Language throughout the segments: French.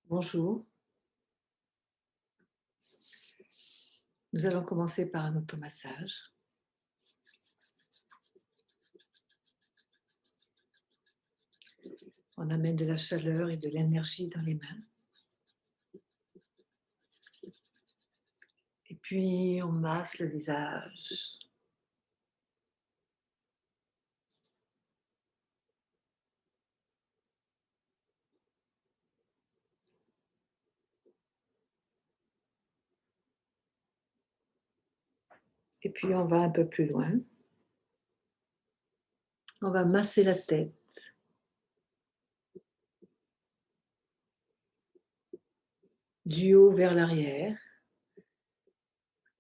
Bonjour. Nous allons commencer par un automassage. On amène de la chaleur et de l'énergie dans les mains. Et puis, on masse le visage. Et puis, on va un peu plus loin. On va masser la tête. Du haut vers l'arrière,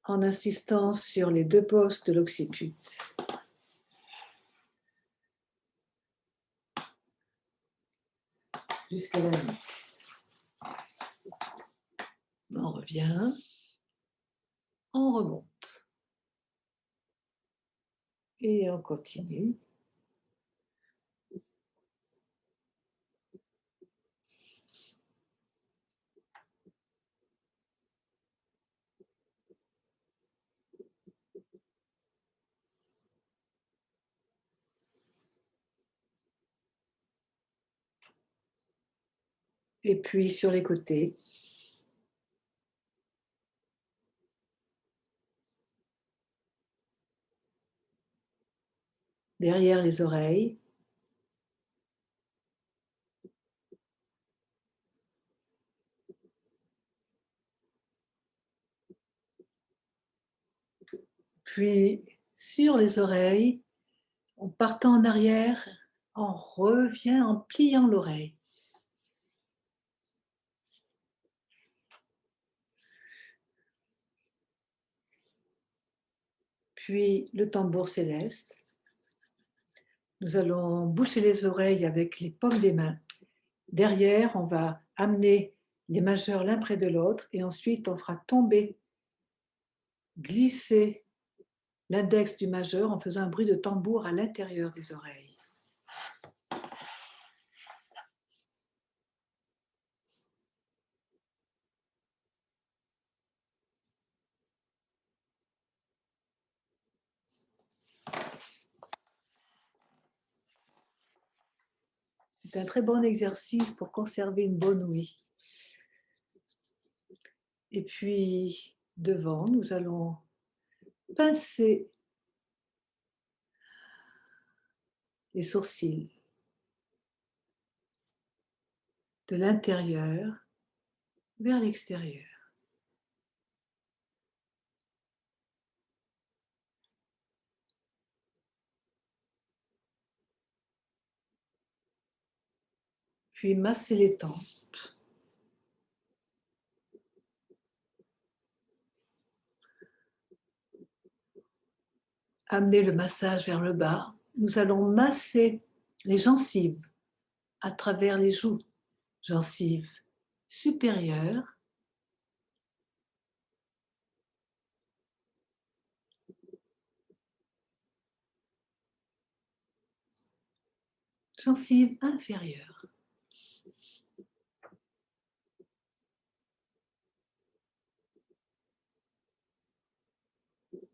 en insistant sur les deux postes de l'occiput. Jusqu'à la nuque. On revient. On remonte. Et on continue. Et puis, sur les côtés. Derrière les oreilles. Puis, sur les oreilles, en partant en arrière, on revient en pliant l'oreille. Puis le tambour céleste. Nous allons boucher les oreilles avec les paumes des mains. Derrière, on va amener les majeurs l'un près de l'autre et ensuite on fera tomber, glisser l'index du majeur en faisant un bruit de tambour à l'intérieur des oreilles. C'est un très bon exercice pour conserver une bonne ouïe. Et puis, devant, nous allons pincer les sourcils de l'intérieur vers l'extérieur. Puis masser les tempes. Amener le massage vers le bas. Nous allons masser les gencives à travers les joues. Gencives supérieures, gencives inférieures.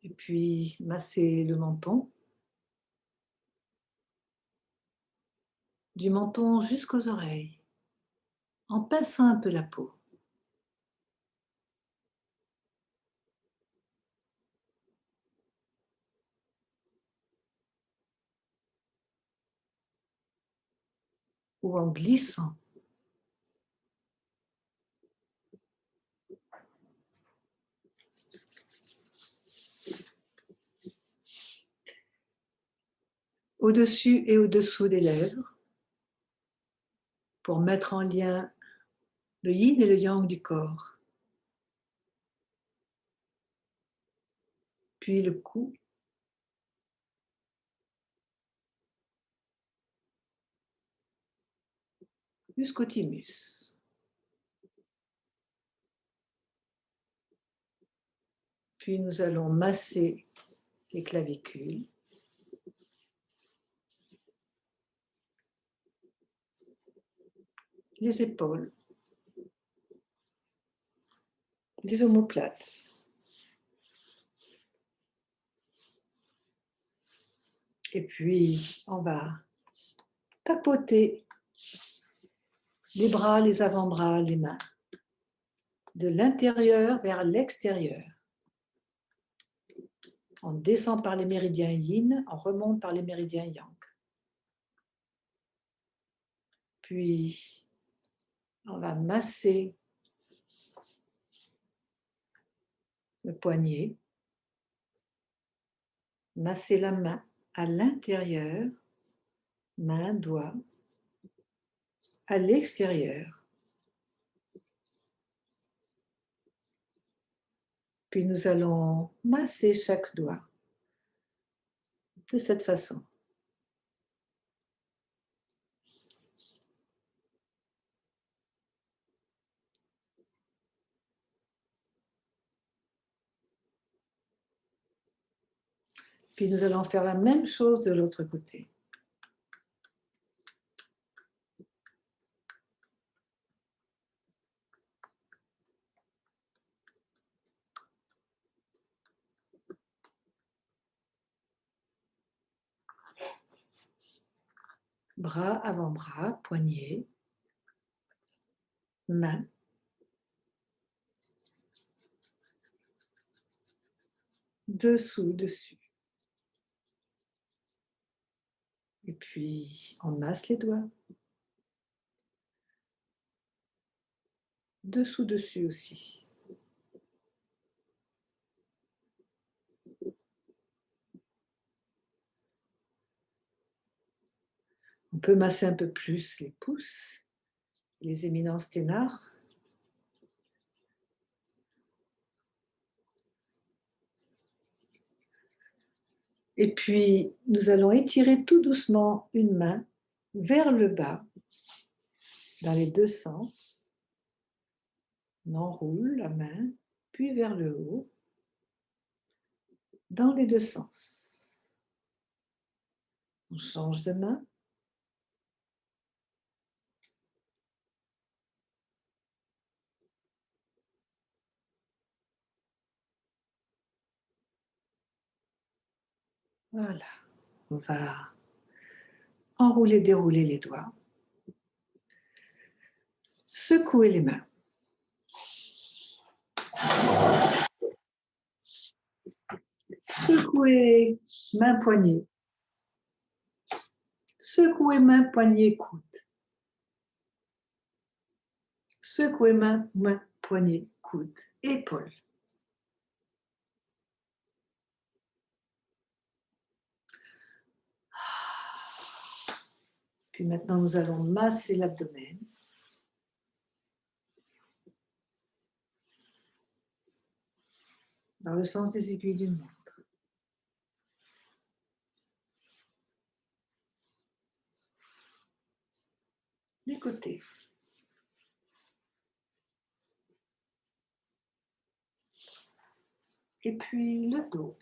Et puis masser le menton. Du menton jusqu'aux oreilles, en pinçant un peu la peau. Ou en glissant. Au-dessus et au-dessous des lèvres, pour mettre en lien le yin et le yang du corps. Puis le cou. Jusqu'au thymus. Puis nous allons masser les clavicules. Les épaules. les omoplates. Et puis, on va tapoter les bras, les avant-bras, les mains, de l'intérieur vers l'extérieur. On descend par les méridiens yin, on remonte par les méridiens yang. Puis, on va masser le poignet, masser la main à l'intérieur, main, doigt, à l'extérieur. Puis nous allons masser chaque doigt de cette façon. Puis nous allons faire la même chose de l'autre côté. Bras, avant-bras, poignet, main. Dessous, dessus. Et puis, on masse les doigts. Dessous, dessus aussi. On peut masser un peu plus les pouces, les éminences ténards. Et puis, nous allons étirer tout doucement une main vers le bas, dans les deux sens. On enroule la main, puis vers le haut, dans les deux sens. On change de main. Voilà. On va enrouler, dérouler les doigts. Secouer les mains. Secouer main, poignet. Secouer main, poignet, coude. Secouer main, poignet, coude, épaule. Puis maintenant, nous allons masser l'abdomen. Dans le sens des aiguilles d'une montre. Les côtés. Et puis le dos.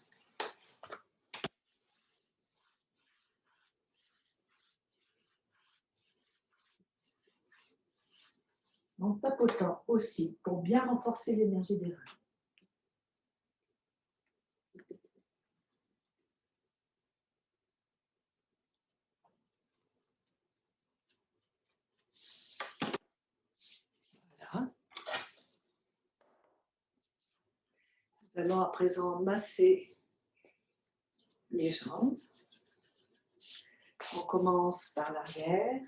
En tapotant aussi pour bien renforcer l'énergie des reins. Voilà. Nous allons à présent masser les jambes. On commence par l'arrière,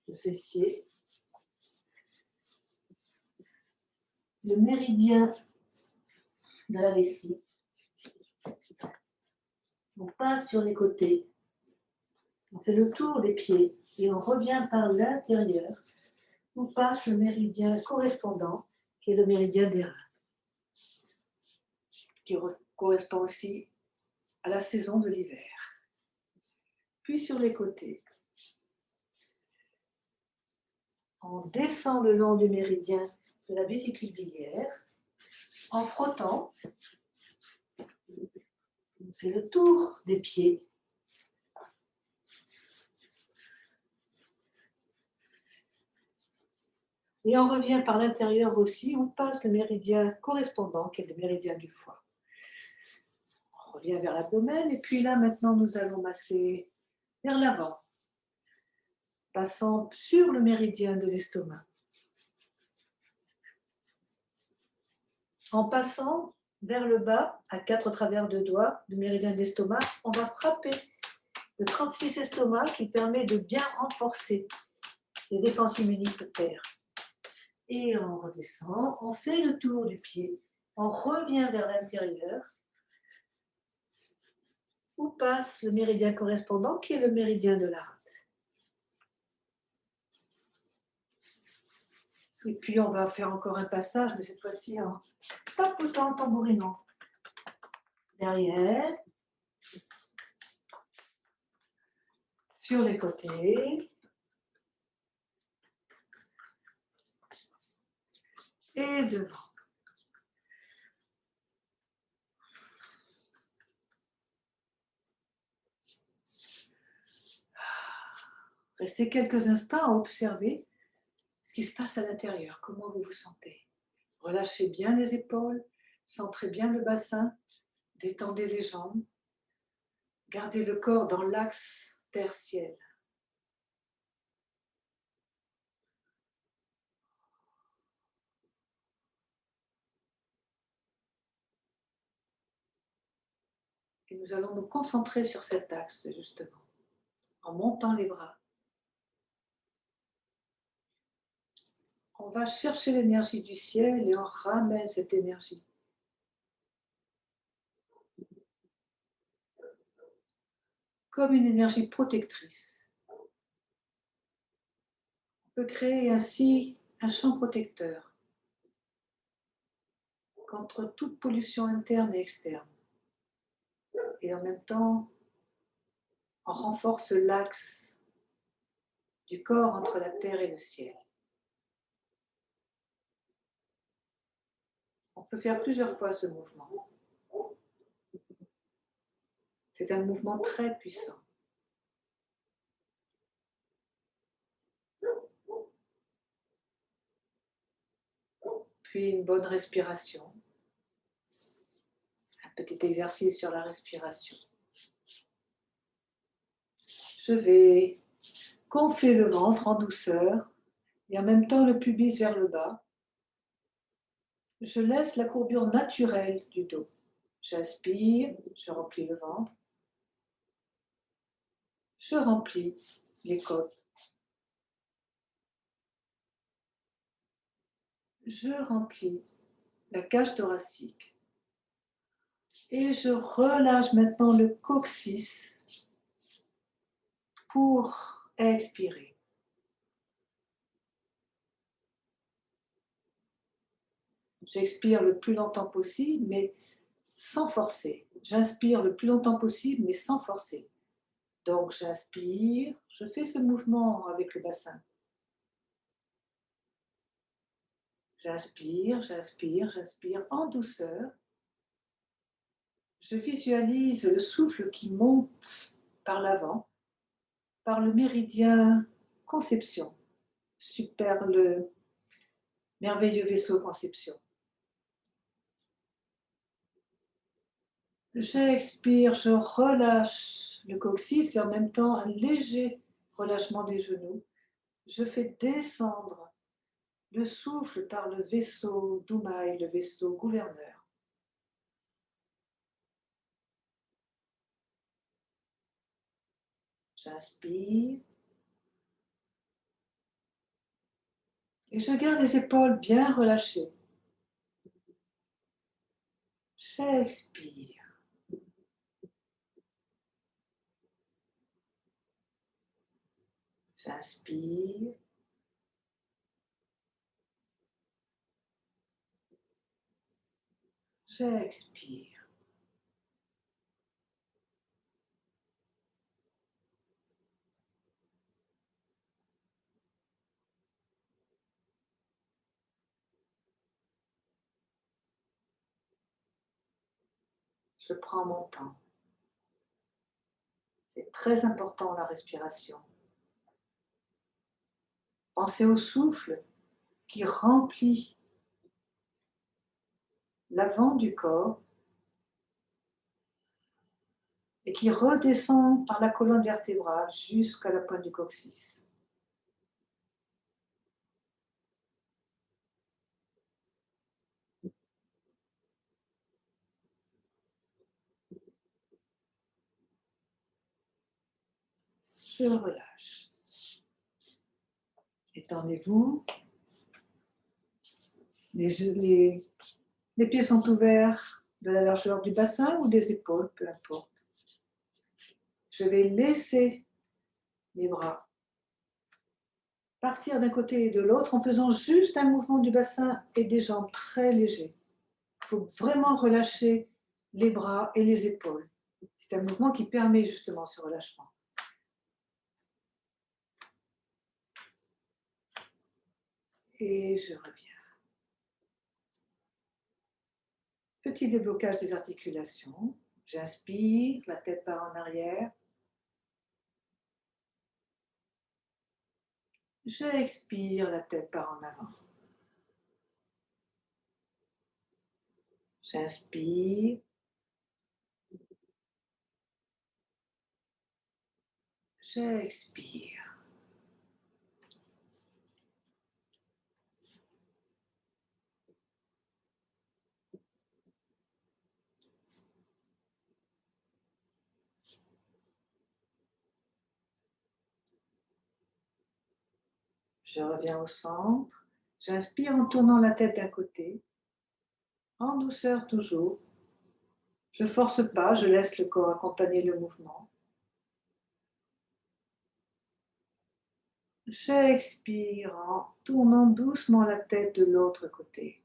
le fessier, le méridien de la vessie. On passe sur les côtés, on fait le tour des pieds et on revient par l'intérieur. On passe le méridien correspondant, qui est le méridien des reins, qui correspond aussi à la saison de l'hiver. Puis sur les côtés, on descend le long du méridien de la vésicule biliaire, en frottant, on fait le tour des pieds. Et on revient par l'intérieur aussi, on passe le méridien correspondant, qui est le méridien du foie. On revient vers l'abdomen, et puis là, maintenant, nous allons masser vers l'avant, passant sur le méridien de l'estomac. En passant vers le bas, à 4 travers de doigts, du méridien de l'estomac, on va frapper le 36 estomac qui permet de bien renforcer les défenses immunitaires. Et on redescend, on fait le tour du pied, on revient vers l'intérieur, où passe le méridien correspondant qui est le méridien de la rate. Et puis on va faire encore un passage, mais cette fois-ci en tapotant, tambourinant. Derrière, sur les côtés, et devant. Restez quelques instants à observer ce qui se passe à l'intérieur, comment vous vous sentez. Relâchez bien les épaules, centrez bien le bassin, détendez les jambes, gardez le corps dans l'axe terre-ciel. Et nous allons nous concentrer sur cet axe, justement, en montant les bras. On va chercher l'énergie du ciel et on ramène cette énergie. Comme une énergie protectrice. On peut créer ainsi un champ protecteur contre toute pollution interne et externe. Et en même temps, on renforce l'axe du corps entre la terre et le ciel. On peut faire plusieurs fois ce mouvement. C'est un mouvement très puissant. Puis une bonne respiration. Un petit exercice sur la respiration. Je vais gonfler le ventre en douceur et en même temps le pubis vers le bas. Je laisse la courbure naturelle du dos. J'inspire, je remplis le ventre. Je remplis les côtes. Je remplis la cage thoracique. Et je relâche maintenant le coccyx pour expirer. J'expire le plus longtemps possible, mais sans forcer. J'inspire le plus longtemps possible, mais sans forcer. Donc j'inspire, je fais ce mouvement avec le bassin. J'inspire, j'inspire, j'inspire en douceur. Je visualise le souffle qui monte par l'avant, par le méridien conception, super le merveilleux vaisseau conception. J'expire, je relâche le coccyx et en même temps un léger relâchement des genoux. Je fais descendre le souffle par le vaisseau d'Oumaï, le vaisseau gouverneur. J'inspire. Et je garde les épaules bien relâchées. J'expire. J'inspire. J'expire. Je prends mon temps. C'est très important la respiration. Pensez au souffle qui remplit l'avant du corps et qui redescend par la colonne vertébrale jusqu'à la pointe du coccyx. Je relâche. Étendez-vous. Les pieds sont ouverts de la largeur du bassin ou des épaules, peu importe. Je vais laisser les bras partir d'un côté et de l'autre en faisant juste un mouvement du bassin et des jambes très léger. Il faut vraiment relâcher les bras et les épaules. C'est un mouvement qui permet justement ce relâchement. Et je reviens. Petit déblocage des articulations. J'inspire, la tête part en arrière. J'expire, la tête part en avant. J'inspire. J'expire. Je reviens au centre. J'inspire en tournant la tête d'un côté. En douceur toujours. Je ne force pas, je laisse le corps accompagner le mouvement. J'expire en tournant doucement la tête de l'autre côté.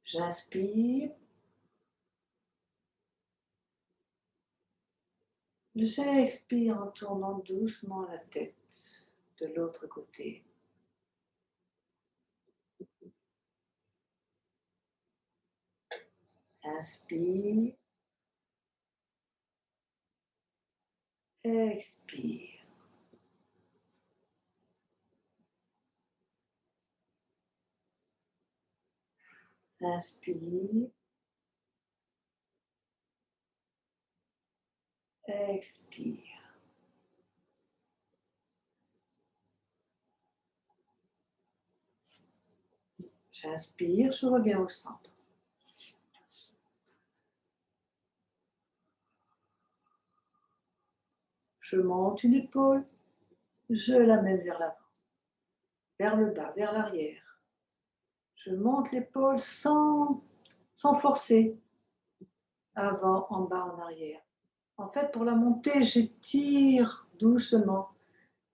J'inspire. J'expire en tournant doucement la tête de l'autre côté. Inspire. Expire. Inspire. Expire. J'inspire, je reviens au centre. Je monte une épaule, je l'amène vers l'avant, vers le bas, vers l'arrière. Je monte l'épaule sans forcer, avant, en bas, en arrière. En fait, pour la montée, j'étire doucement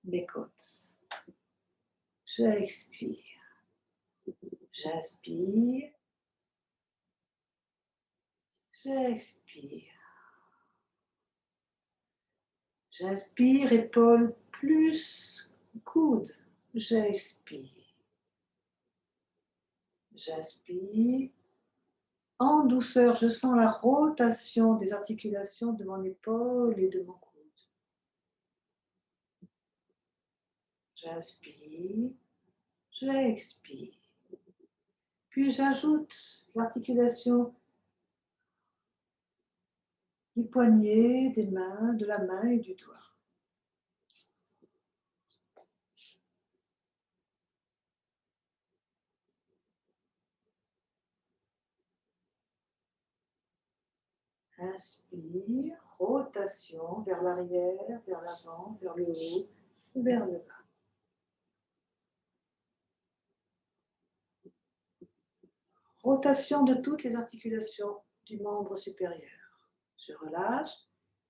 mes côtes. J'expire. J'inspire. J'expire. J'inspire, épaules plus coude. J'expire. J'inspire. En douceur, je sens la rotation des articulations de mon épaule et de mon coude. J'inspire. J'expire. Puis j'ajoute l'articulation du poignet, des mains, de la main et du doigt. Inspire, rotation vers l'arrière, vers l'avant, vers le haut, vers le bas. Rotation de toutes les articulations du membre supérieur. Je relâche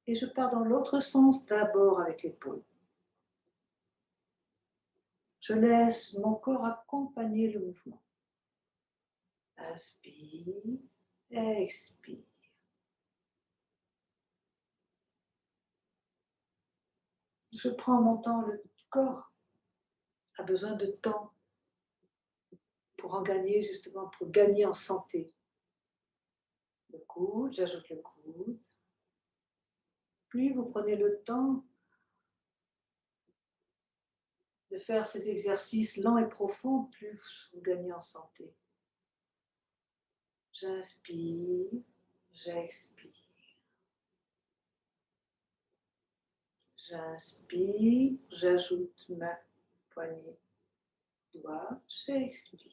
et je pars dans l'autre sens d'abord avec l'épaule. Je laisse mon corps accompagner le mouvement. Inspire, expire. Je prends mon temps, le corps a besoin de temps pour en gagner, justement, pour gagner en santé. Le coude, j'ajoute le coude. Plus vous prenez le temps de faire ces exercices lents et profonds, plus vous gagnez en santé. J'inspire, j'expire. J'inspire, j'ajoute ma poignée, doigt, j'expire.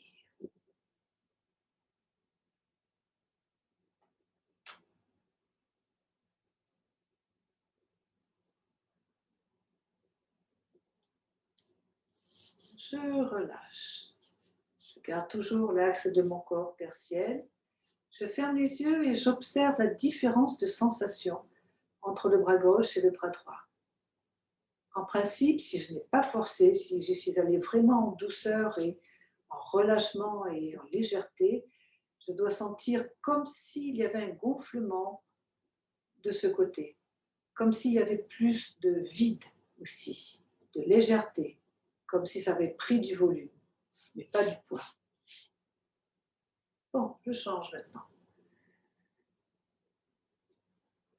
Je relâche. Je garde toujours l'axe de mon corps tertiel. Je ferme les yeux et j'observe la différence de sensation entre le bras gauche et le bras droit. En principe, si je n'ai pas forcé, si je suis allée vraiment en douceur et en relâchement et en légèreté, je dois sentir comme s'il y avait un gonflement de ce côté, comme s'il y avait plus de vide aussi, de légèreté, comme si ça avait pris du volume, mais pas du poids. Bon, je change maintenant.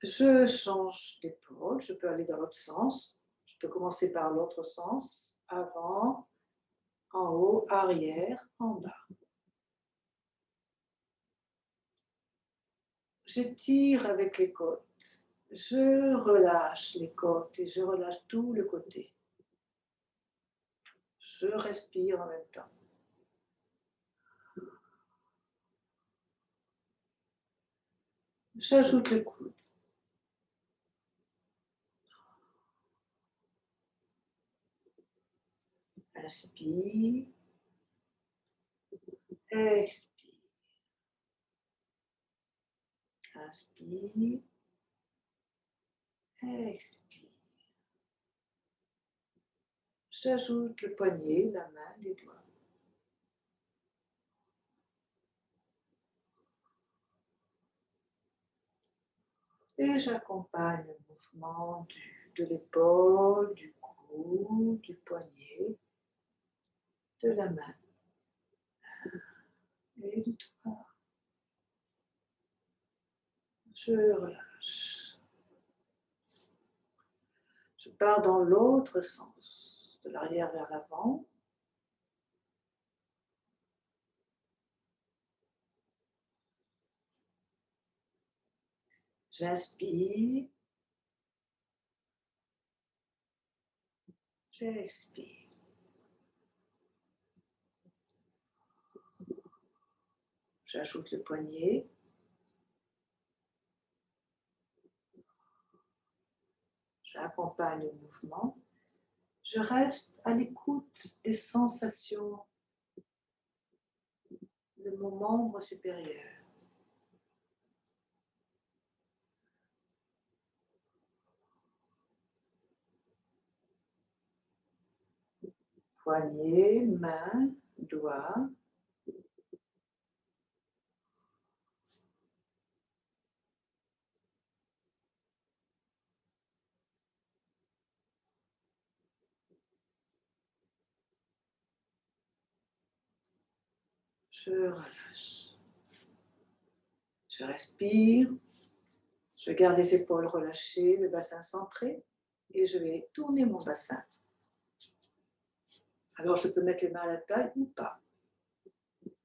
Je change d'épaule, je peux aller dans l'autre sens. Je peux commencer par l'autre sens, avant, en haut, arrière, en bas. J'étire avec les côtes. Je relâche les côtes et je relâche tout le côté. Je respire en même temps. J'ajoute le coude. Inspire. Expire. Inspire. Expire. J'ajoute le poignet, la main, les doigts. Et j'accompagne le mouvement de l'épaule, du cou, du poignet, de la main et du doigt. Je relâche. Je pars dans l'autre sens, de l'arrière vers l'avant. J'inspire. J'expire. J'ajoute le poignet. J'accompagne le mouvement. Je reste à l'écoute des sensations de mon membre supérieur. Poignet, main, doigt. Je relâche. Je respire. Je garde les épaules relâchées, le bassin centré et je vais tourner mon bassin. Alors je peux mettre les mains à la taille ou pas.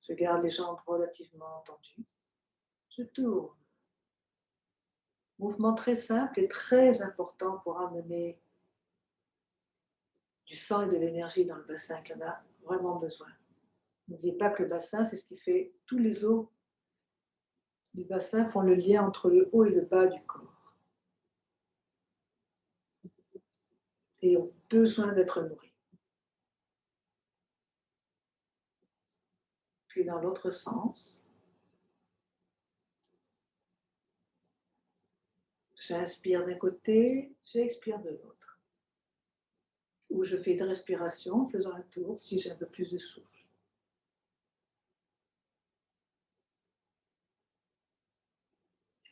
Je garde les jambes relativement tendues. Je tourne. Mouvement très simple et très important pour amener du sang et de l'énergie dans le bassin qui en a vraiment besoin. N'oubliez pas que le bassin, c'est ce qui fait, tous les os du bassin font le lien entre le haut et le bas du corps. Et ont besoin d'être nourris. Puis dans l'autre sens, j'inspire d'un côté, j'expire de l'autre. Ou je fais une respiration en faisant un tour si j'ai un peu plus de souffle.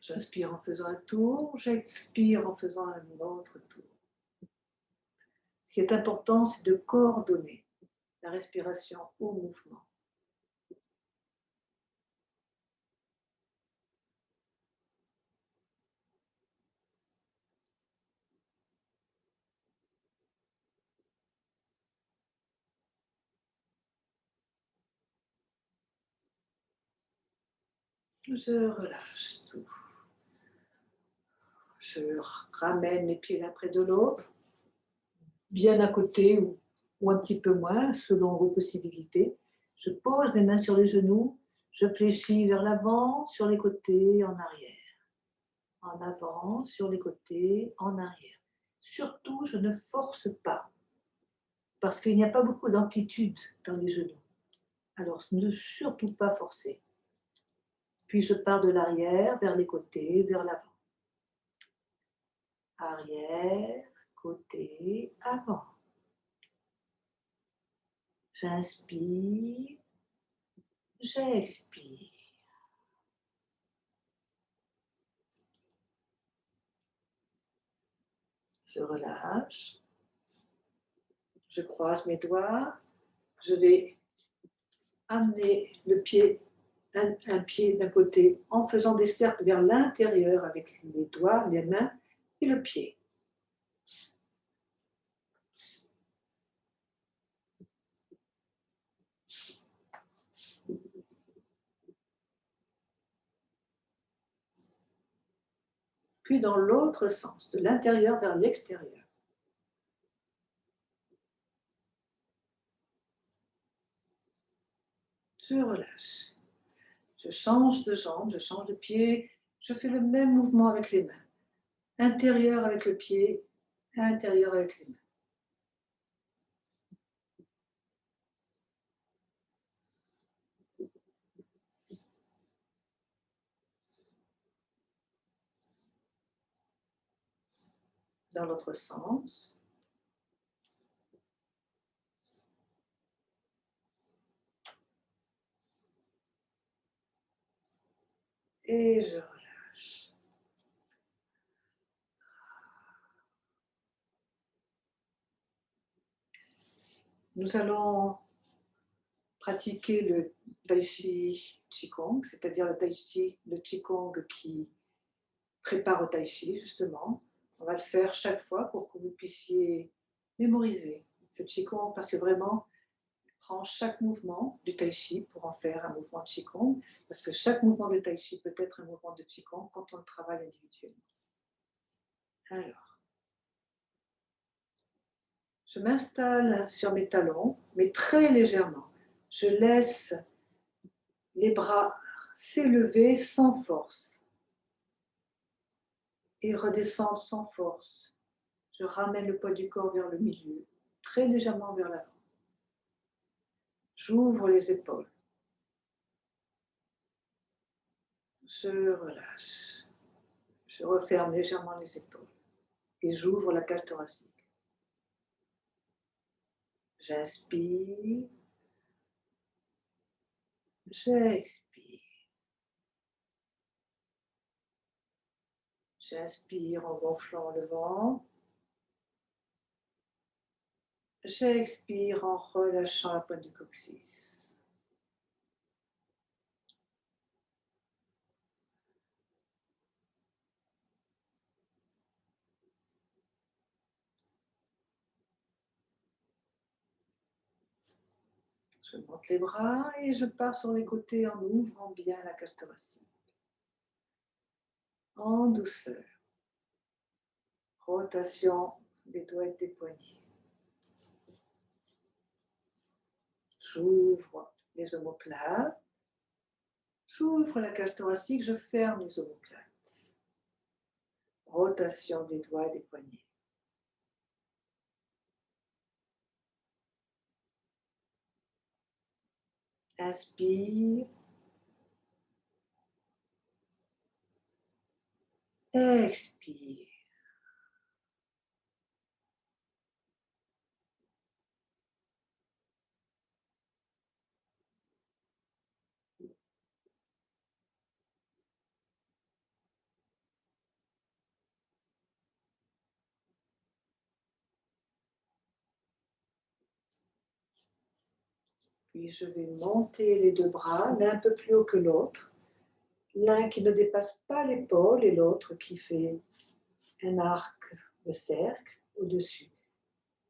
J'inspire en faisant un tour, j'expire en faisant un autre tour. Ce qui est important, c'est de coordonner la respiration au mouvement. Je relâche tout. Je ramène mes pieds l'un près de l'autre, bien à côté ou un petit peu moins, selon vos possibilités. Je pose mes mains sur les genoux, je fléchis vers l'avant, sur les côtés, en arrière. En avant, sur les côtés, en arrière. Surtout, je ne force pas, parce qu'il n'y a pas beaucoup d'amplitude dans les genoux. Alors, ne surtout pas forcer. Puis je pars de l'arrière, vers les côtés, vers l'avant. Arrière, côté, avant. J'inspire, j'expire. Je relâche. Je croise mes doigts. Je vais amener le pied, un pied d'un côté en faisant des cercles vers l'intérieur avec les doigts, les mains et le pied. Puis dans l'autre sens, de l'intérieur vers l'extérieur. Je relâche. Je change de jambe, je change de pied, je fais le même mouvement avec les mains. Intérieur avec le pied, intérieur avec les mains. Dans l'autre sens. Et je relâche. Nous allons pratiquer le Tai Chi Qigong, c'est-à-dire le Tai Chi, le Qigong qui prépare au Tai Chi, justement. On va le faire chaque fois pour que vous puissiez mémoriser ce Qigong, parce que vraiment, prend chaque mouvement du Tai Chi pour en faire un mouvement de Qigong, parce que chaque mouvement de Tai Chi peut être un mouvement de Qigong quand on le travaille individuellement. Alors, je m'installe sur mes talons, mais très légèrement. Je laisse les bras s'élever sans force et redescendre sans force. Je ramène le poids du corps vers le milieu, très légèrement vers l'avant. J'ouvre les épaules. Je relâche. Je referme légèrement les épaules et j'ouvre la cage thoracique. J'inspire, j'expire. J'inspire en gonflant le ventre. J'expire en relâchant la pointe du coccyx. Je monte les bras et je pars sur les côtés en ouvrant bien la cage thoracique. En douceur. Rotation des doigts et des poignets. J'ouvre les omoplates. J'ouvre la cage thoracique, je ferme les omoplates. Rotation des doigts et des poignets. Inspire. Expire. Puis je vais monter les deux bras, l'un un peu plus haut que l'autre. L'un qui ne dépasse pas l'épaule et l'autre qui fait un arc de cercle au-dessus.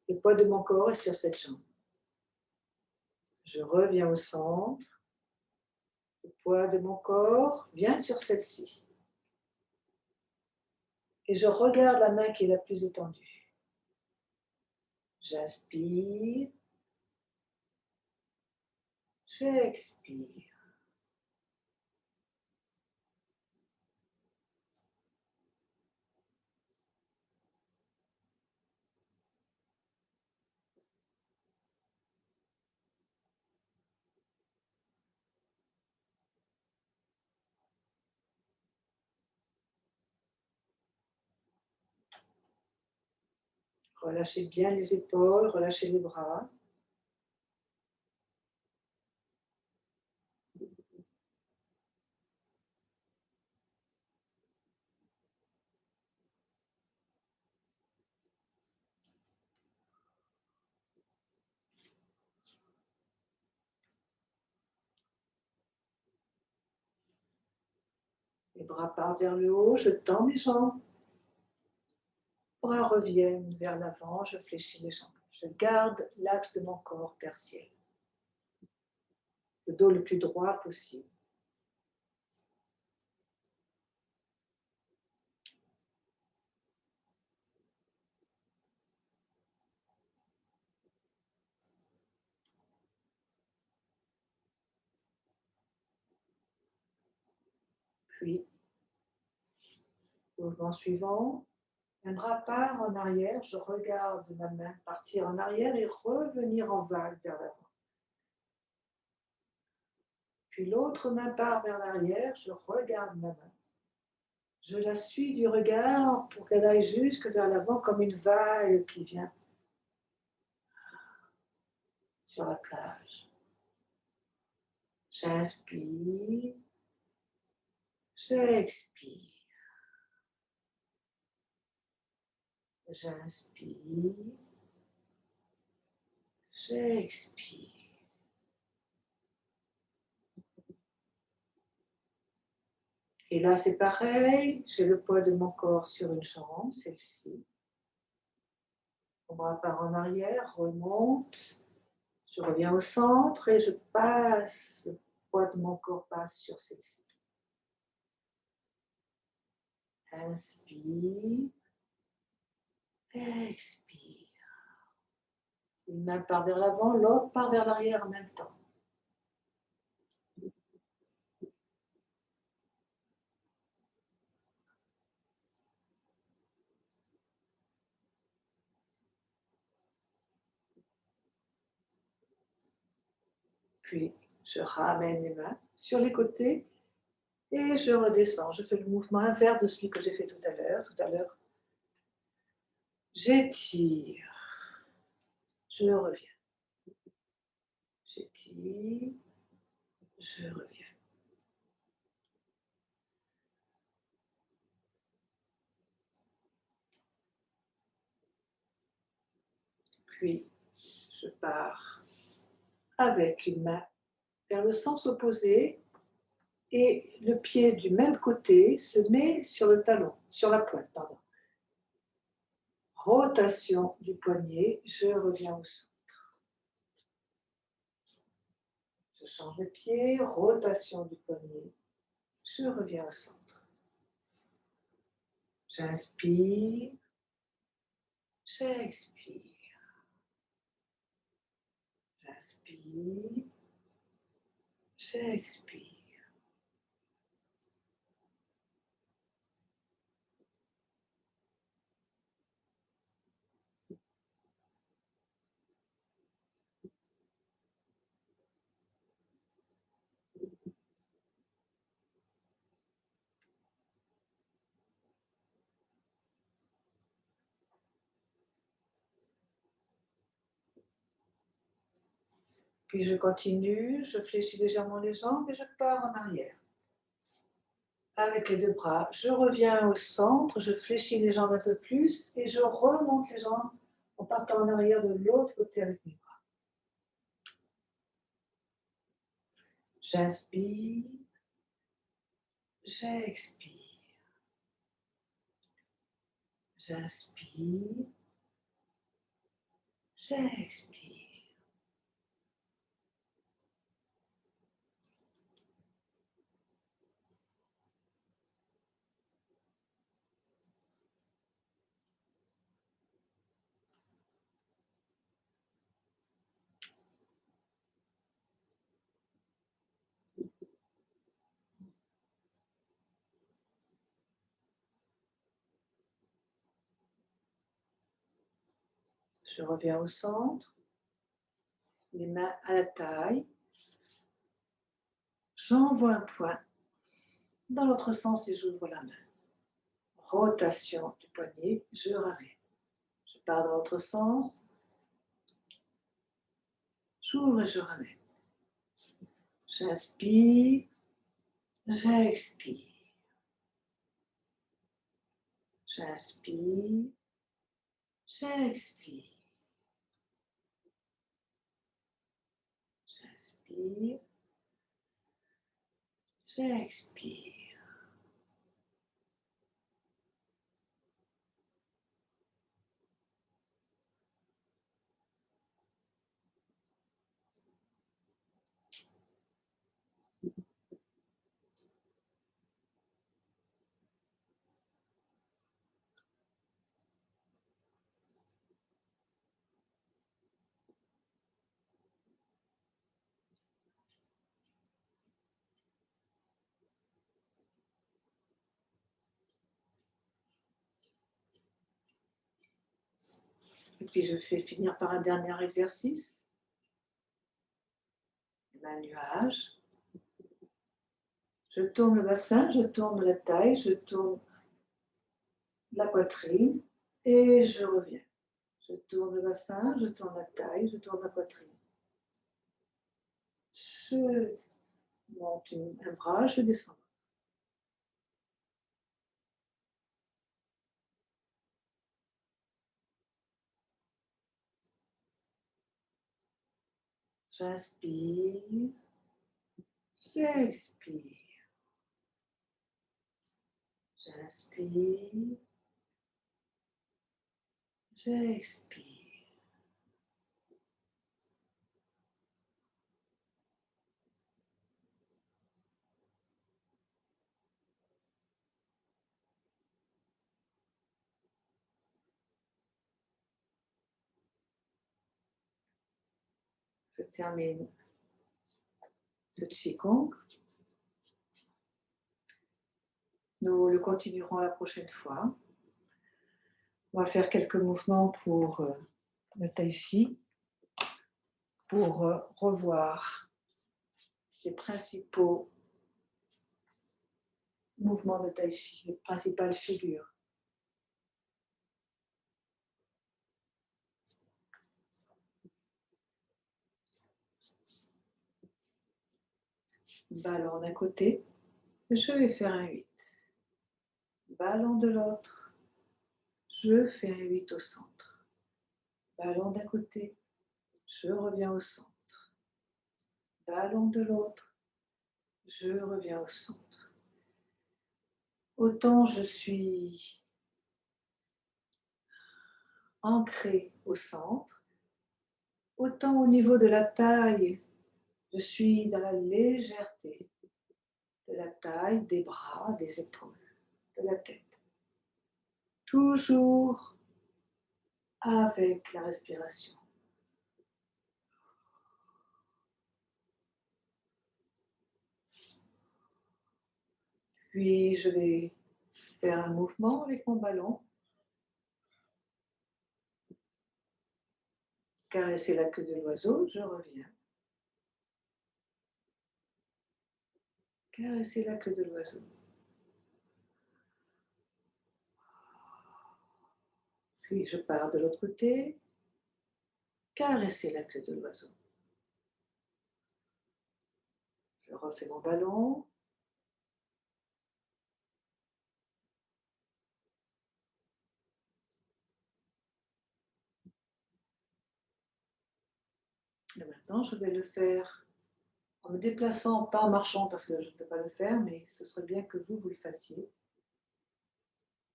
Le poids de mon corps est sur cette jambe. Je reviens au centre. Le poids de mon corps vient sur celle-ci. Et je regarde la main qui est la plus étendue. J'inspire. J'expire. Relâchez bien les épaules, relâchez les bras. Les bras partent vers le haut, je tends mes jambes. Les bras reviennent vers l'avant, je fléchis les jambes. Je garde l'axe de mon corps tertiel. Le dos le plus droit possible. Puis, mouvement suivant, un bras part en arrière, je regarde ma main partir en arrière et revenir en vague vers l'avant. Puis l'autre main part vers l'arrière, je regarde ma main. Je la suis du regard pour qu'elle aille jusque vers l'avant comme une vague qui vient sur la plage. J'inspire, j'expire. J'inspire, j'expire. Et là, c'est pareil, j'ai le poids de mon corps sur une jambe, celle-ci. Mon bras part en arrière, remonte. Je reviens au centre et je passe, le poids de mon corps passe sur celle-ci. Inspire, expire. Une main part vers l'avant, l'autre part vers l'arrière en même temps. Puis, je ramène les mains sur les côtés et je redescends. Je fais le mouvement inverse de celui que j'ai fait tout à l'heure. J'étire, je reviens. J'étire, je reviens. Puis, je pars avec une main vers le sens opposé et le pied du même côté se met sur le talon, sur la pointe, pardon. Rotation du poignet, je reviens au centre. Je change de pied, rotation du poignet, je reviens au centre. J'inspire, j'expire. J'inspire, j'expire. Puis je continue, je fléchis légèrement les jambes et je pars en arrière. Avec les deux bras, je reviens au centre, je fléchis les jambes un peu plus et je remonte les jambes en partant en arrière de l'autre côté avec mes bras. J'inspire, j'expire. J'inspire, j'expire. Je reviens au centre, les mains à la taille. J'envoie un point dans l'autre sens et j'ouvre la main. Rotation du poignet, je ramène. Je pars dans l'autre sens. J'ouvre et je ramène. J'inspire, j'expire. J'inspire, j'expire. J'inspire, j'expire. Et puis je fais finir par un dernier exercice. Un nuage. Je tourne le bassin, je tourne la taille, je tourne la poitrine et je reviens. Je tourne le bassin, je tourne la taille, je tourne la poitrine. Je monte un bras, je descends. J'inspire, j'expire. J'inspire, j'expire. Je termine ce Qigong. Nous le continuerons la prochaine fois. On va faire quelques mouvements pour le Tai Chi, pour revoir les principaux mouvements de Tai Chi, les principales figures. Ballon d'un côté, je vais faire un 8. Ballon de l'autre, je fais un 8 au centre. Ballon d'un côté, je reviens au centre. Ballon de l'autre, je reviens au centre. Autant je suis ancrée au centre, autant au niveau de la taille, je suis dans la légèreté de la taille, des bras, des épaules, de la tête. Toujours avec la respiration. Puis je vais faire un mouvement avec mon ballon. Caresser la queue de l'oiseau, je reviens. Caresser la queue de l'oiseau. Puis je pars de l'autre côté. Caresser la queue de l'oiseau. Je refais mon ballon. Et maintenant, je vais le faire en me déplaçant, pas en marchant parce que je ne peux pas le faire, mais ce serait bien que vous le fassiez.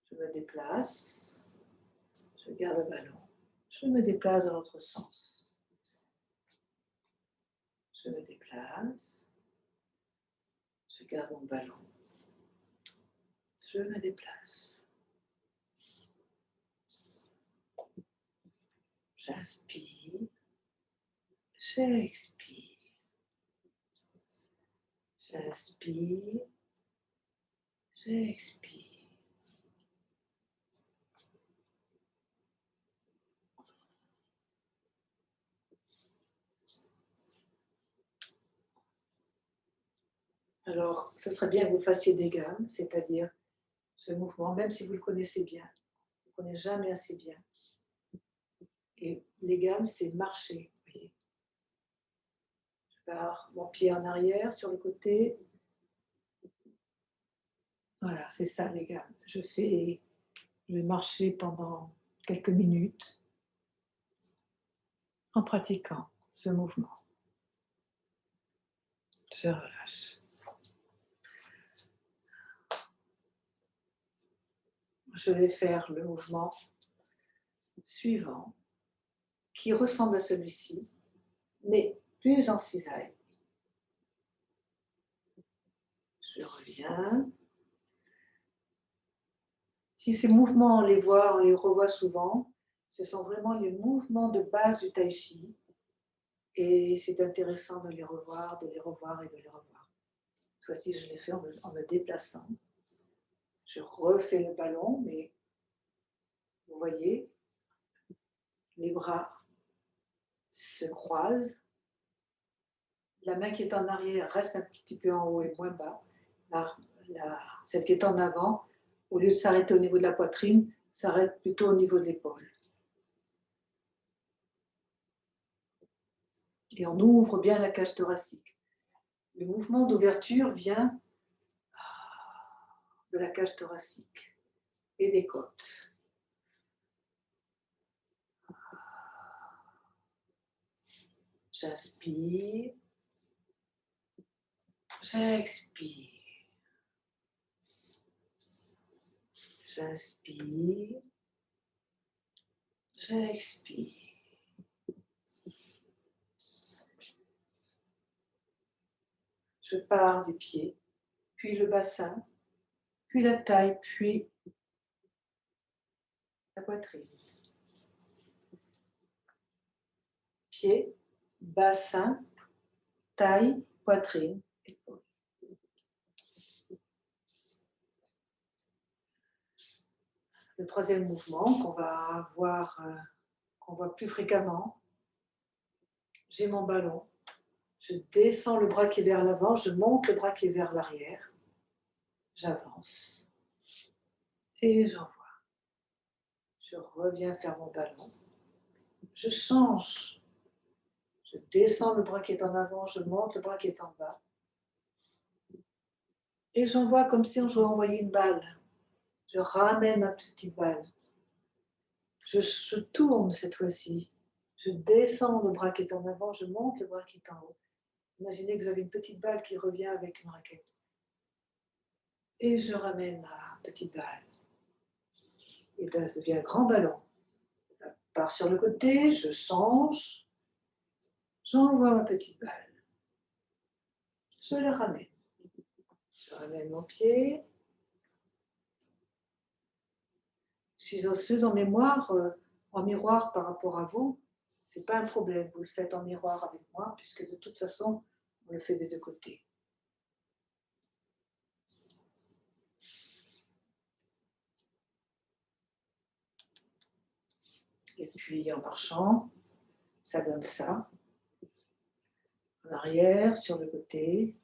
Je me déplace, je garde le ballon, je me déplace dans l'autre sens. Je me déplace, je garde mon ballon, je me déplace. J'inspire, j'expire. J'inspire, j'expire. Alors, ce serait bien que vous fassiez des gammes, c'est-à-dire ce mouvement, même si vous le connaissez bien, vous ne le connaissez jamais assez bien. Et les gammes, c'est marcher. Vous voyez. Je pars mon pied en arrière sur le côté. Voilà, c'est ça les gammes. Je vais marcher pendant quelques minutes en pratiquant ce mouvement. Je relâche. Je vais faire le mouvement suivant qui ressemble à celui-ci, mais plus en cisaille. Je reviens. Si ces mouvements, on les revoit souvent, ce sont vraiment les mouvements de base du tai chi. Et c'est intéressant de les revoir, de les revoir et de les revoir. Cette fois-ci, je les fais en me déplaçant. Je refais le ballon, mais vous voyez, les bras se croisent. La main qui est en arrière reste un petit peu en haut et moins bas. Celle qui est en avant, au lieu de s'arrêter au niveau de la poitrine, s'arrête plutôt au niveau de l'épaule. Et on ouvre bien la cage thoracique. Le mouvement d'ouverture vient de la cage thoracique et des côtes. J'inspire, j'expire. J'inspire, j'expire. Je pars du pied, puis le bassin, puis la taille, puis la poitrine. Pied, bassin, taille, poitrine, épaule. Le troisième mouvement qu'on voit plus fréquemment, j'ai mon ballon. Je descends le bras qui est vers l'avant, je monte le bras qui est vers l'arrière. J'avance et j'envoie. Je reviens faire mon ballon. Je change. Je descends le bras qui est en avant, je monte le bras qui est en bas. Et j'envoie comme si on jouait envoyer une balle. Je ramène ma petite balle. Je tourne cette fois-ci. Je descends le bras qui est en avant, je monte le bras qui est en haut. Imaginez que vous avez une petite balle qui revient avec une raquette. Et je ramène ma petite balle. Et ça devient un grand ballon. Je pars sur le côté, je change. J'envoie ma petite balle. Je la ramène. Je ramène mon pied. Si je suis en mémoire, en miroir par rapport à vous, ce n'est pas un problème. Vous le faites en miroir avec moi, puisque de toute façon, on le fait des deux côtés. Et puis en marchant, ça donne ça. En arrière, sur le côté.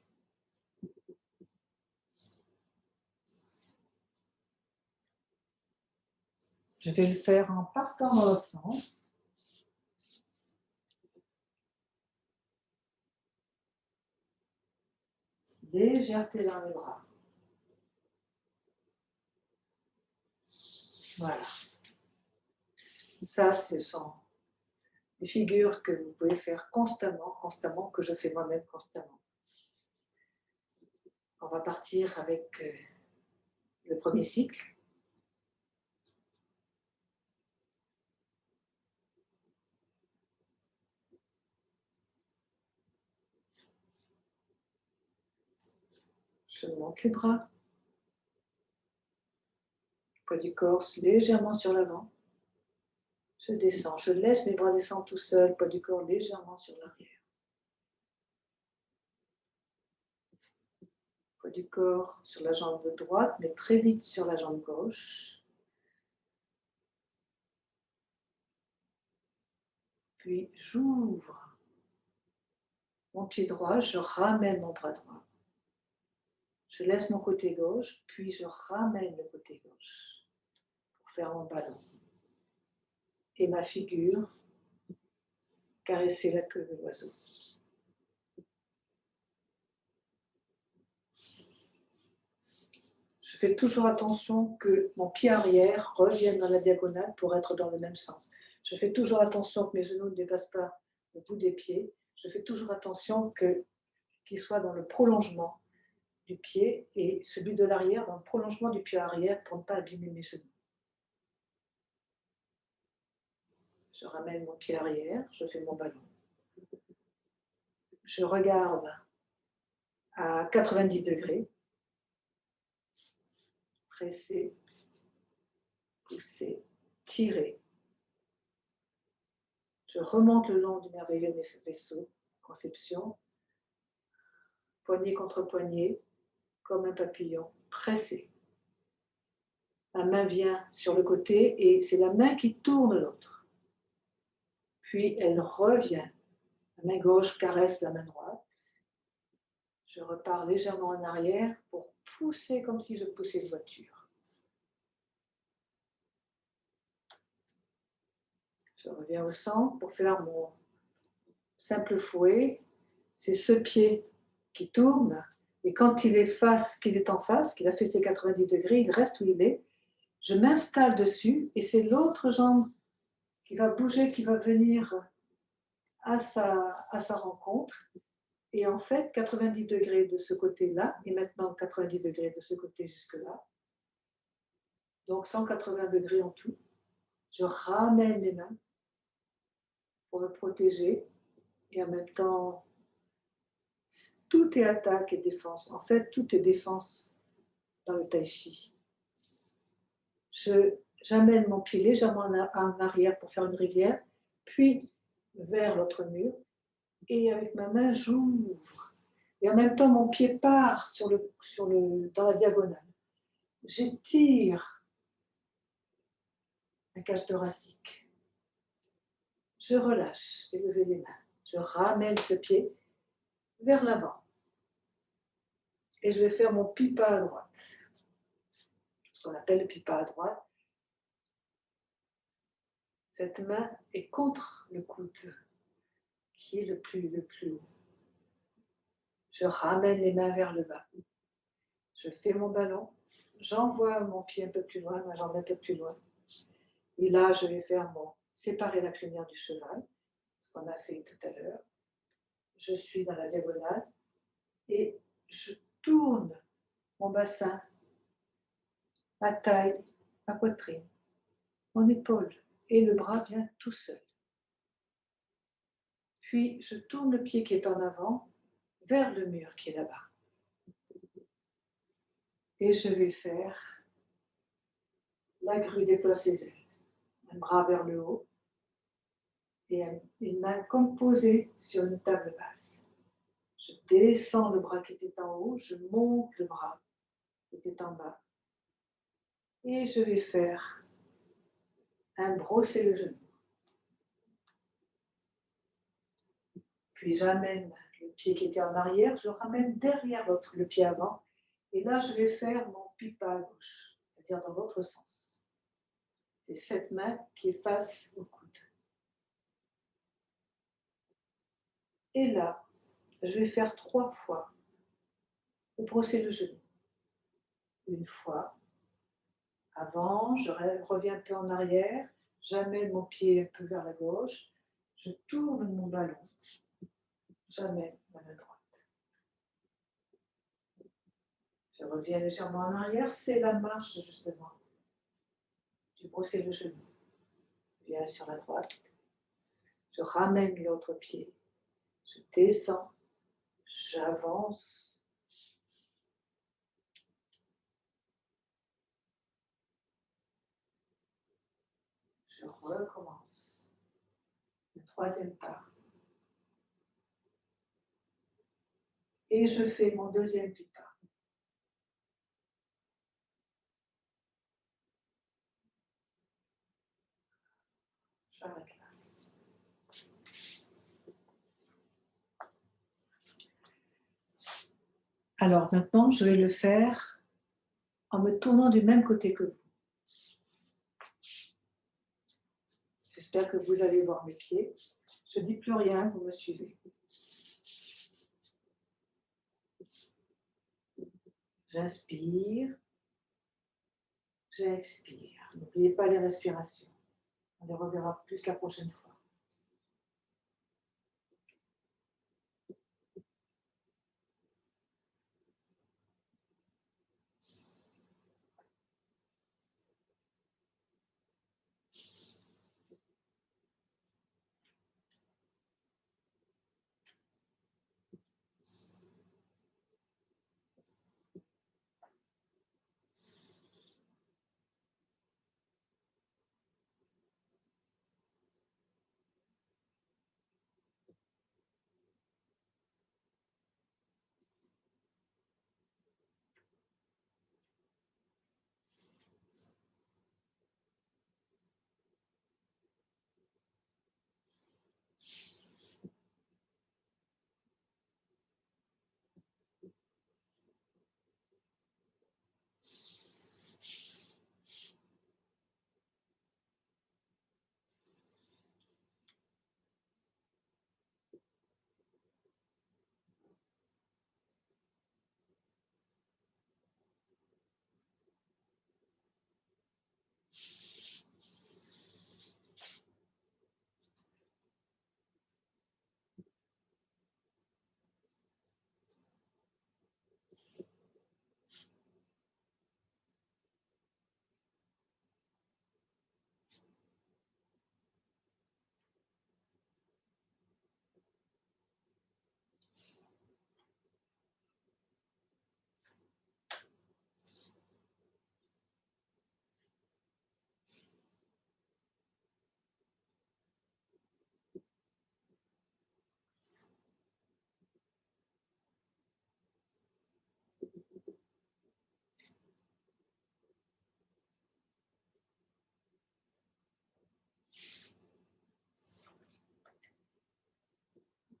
Je vais le faire en partant dans l'autre sens. Légèreté dans les bras. Voilà. Ça, ce sont des figures que vous pouvez faire constamment, que je fais moi-même constamment. On va partir avec le premier cycle. Je monte les bras. Poids du corps légèrement sur l'avant. Je descends. Je laisse mes bras descendre tout seuls. Poids du corps légèrement sur l'arrière. Poids du corps sur la jambe droite, mais très vite sur la jambe gauche. Puis j'ouvre mon pied droit. Je ramène mon bras droit. Je laisse mon côté gauche, puis je ramène le côté gauche pour faire mon ballon. Et ma figure, caresser la queue de l'oiseau. Je fais toujours attention que mon pied arrière revienne dans la diagonale pour être dans le même sens. Je fais toujours attention que mes genoux ne dépassent pas le bout des pieds. Je fais toujours attention qu'ils soient dans le prolongement du pied et celui de l'arrière dans le prolongement du pied arrière pour ne pas abîmer mes genoux. Je ramène mon pied arrière, je fais mon ballon. Je regarde à 90 degrés, presser, pousser, tirer. Je remonte le long du merveilleux vaisseau, conception, poignet contre poignet, comme un papillon, pressé. La main vient sur le côté et c'est la main qui tourne l'autre. Puis elle revient. La main gauche caresse la main droite. Je repars légèrement en arrière pour pousser comme si je poussais une voiture. Je reviens au centre pour faire mon simple fouet. C'est ce pied qui tourne. Et quand il est en face, qu'il a fait ses 90 degrés, il reste où il est. Je m'installe dessus et c'est l'autre jambe qui va bouger, qui va venir à sa rencontre. Et en fait, 90 degrés de ce côté-là, et maintenant 90 degrés de ce côté jusque-là. Donc 180 degrés en tout. Je ramène les mains pour me protéger. Et en même temps, tout est attaque et défense. En fait, tout est défense dans le tai chi. J'amène mon pied légèrement en arrière pour faire une rivière, puis vers l'autre mur. Et avec ma main, j'ouvre. Et en même temps, mon pied part dans la diagonale. J'étire la cage thoracique. Je relâche et lever les mains. Je ramène ce pied vers l'avant. Et je vais faire mon pipa à droite. Ce qu'on appelle le pipa à droite. Cette main est contre le coude, qui est le plus haut. Je ramène les mains vers le bas. Je fais mon ballon. J'envoie mon pied un peu plus loin, ma jambe un peu plus loin. Et là, je vais faire séparer la crinière du cheval, ce qu'on a fait tout à l'heure. Je suis dans la diagonale et je tourne mon bassin, ma taille, ma poitrine, mon épaule et le bras vient tout seul. Puis je tourne le pied qui est en avant vers le mur qui est là-bas. Et je vais faire la grue déploie ses ailes. Un bras vers le haut et une main comme posée sur une table basse. Je descends le bras qui était en haut, je monte le bras qui était en bas. Et je vais faire un brosser le genou. Puis j'amène le pied qui était en arrière, je ramène derrière le pied avant. Et là, je vais faire mon pipa à gauche, c'est-à-dire dans l'autre sens. C'est cette main qui est face au coude. Et là, je vais faire 3 fois le brosser le genou. Une fois, avant, je reviens un peu en arrière, j'amène mon pied un peu vers la gauche, je tourne mon ballon, j'amène ma main droite. Je reviens légèrement en arrière, c'est la marche justement. Je brosser le genou. Je viens sur la droite, je ramène l'autre pied, je descends, j'avance. Je recommence. Le troisième pas. Et je fais mon deuxième pipa. J'arrête là. Alors maintenant, je vais le faire en me tournant du même côté que vous. J'espère que vous allez voir mes pieds. Je ne dis plus rien, vous me suivez. J'inspire, j'expire. N'oubliez pas les respirations. On les reverra plus la prochaine fois.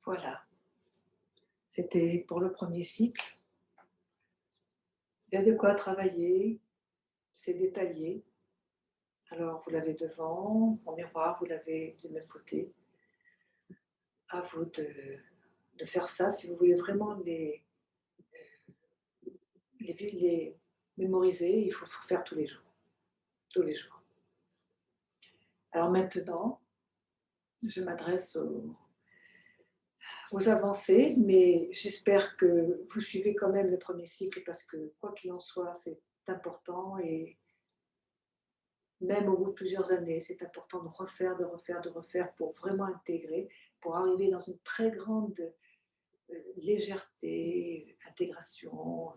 Voilà. C'était pour le premier cycle. Il y a de quoi travailler. C'est détaillé. Alors, vous l'avez devant, en miroir, vous l'avez du même côté. À vous de faire ça si vous voulez vraiment les mémoriser. Il faut faire tous les jours. Tous les jours. Alors maintenant, je m'adresse aux avancées, mais j'espère que vous suivez quand même le premier cycle parce que quoi qu'il en soit, c'est important et même au bout de plusieurs années, c'est important de refaire, de refaire, de refaire pour vraiment intégrer, pour arriver dans une très grande légèreté, intégration,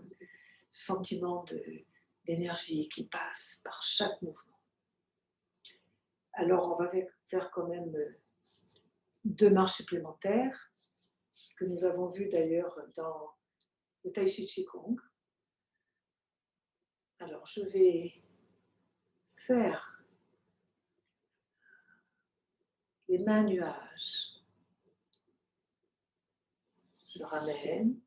sentiment d'énergie qui passe par chaque mouvement. Alors, on va faire quand même 2 marches supplémentaires que nous avons vues d'ailleurs dans le Tai Chi Qigong. Alors, je vais faire les mains nuages. Je ramène,